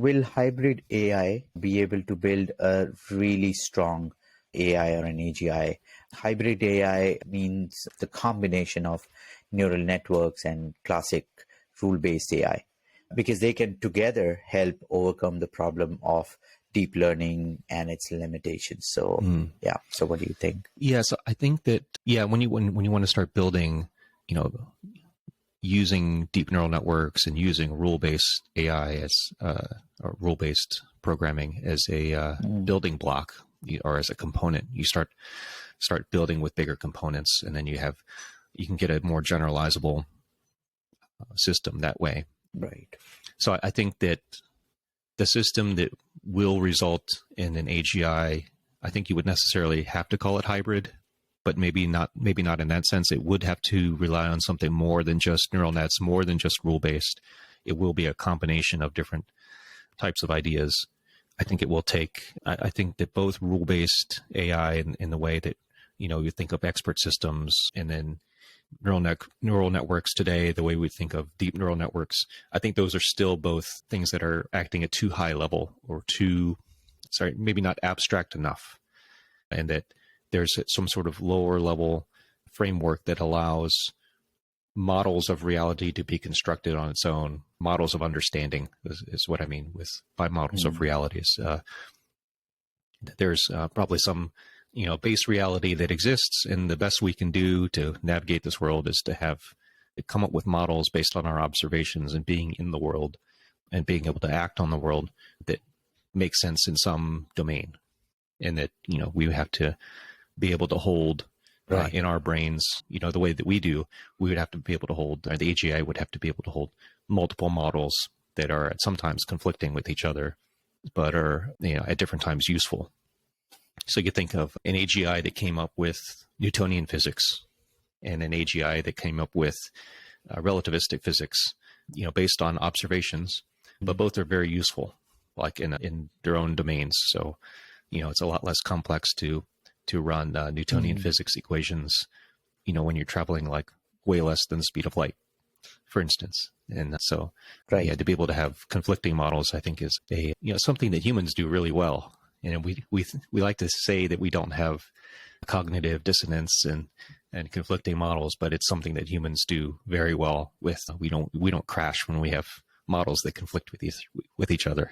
Will hybrid AI be able to build a really strong AI or an AGI? Hybrid AI means the combination of neural networks and classic rule-based AI, because they can together help overcome the problem of deep learning and its limitations. So, So what do you think? Yeah, so I think that, when you want to start building, using deep neural networks and using rule-based AI as or rule-based programming as a building block or as a component, you start building with bigger components, and then you can get a more generalizable system that way. Right. So I think that the system that will result in an AGI, I think you would necessarily have to call it hybrid, but maybe not in that sense. It would have to rely on something more than just neural nets, more than just rule-based. It will be a combination of different types of ideas. I think I think that both rule-based AI in the way that, you think of expert systems, and then neural networks today, the way we think of deep neural networks, I think those are still both things that are acting at too high level or maybe not abstract enough. And that there's some sort of lower level framework that allows models of reality to be constructed on its own. Models of understanding is what I mean by models of realities. There's probably some, base reality that exists, and the best we can do to navigate this world is to come up with models based on our observations and being in the world and being able to act on the world that makes sense in some domain, and that, we have to be able to hold in our brains, the way that we do. We would have to be able to hold, or the AGI would have to be able to hold multiple models that are sometimes conflicting with each other, but are, at different times useful. So you think of an AGI that came up with Newtonian physics and an AGI that came up with relativistic physics, based on observations, but both are very useful, like in their own domains. So, it's a lot less complex to run Newtonian physics equations, when you're traveling like way less than the speed of light, for instance. And so, to be able to have conflicting models, I think is something that humans do really well. And we like to say that we don't have cognitive dissonance and conflicting models, but it's something that humans do very well with. We don't crash when we have models that conflict with each other.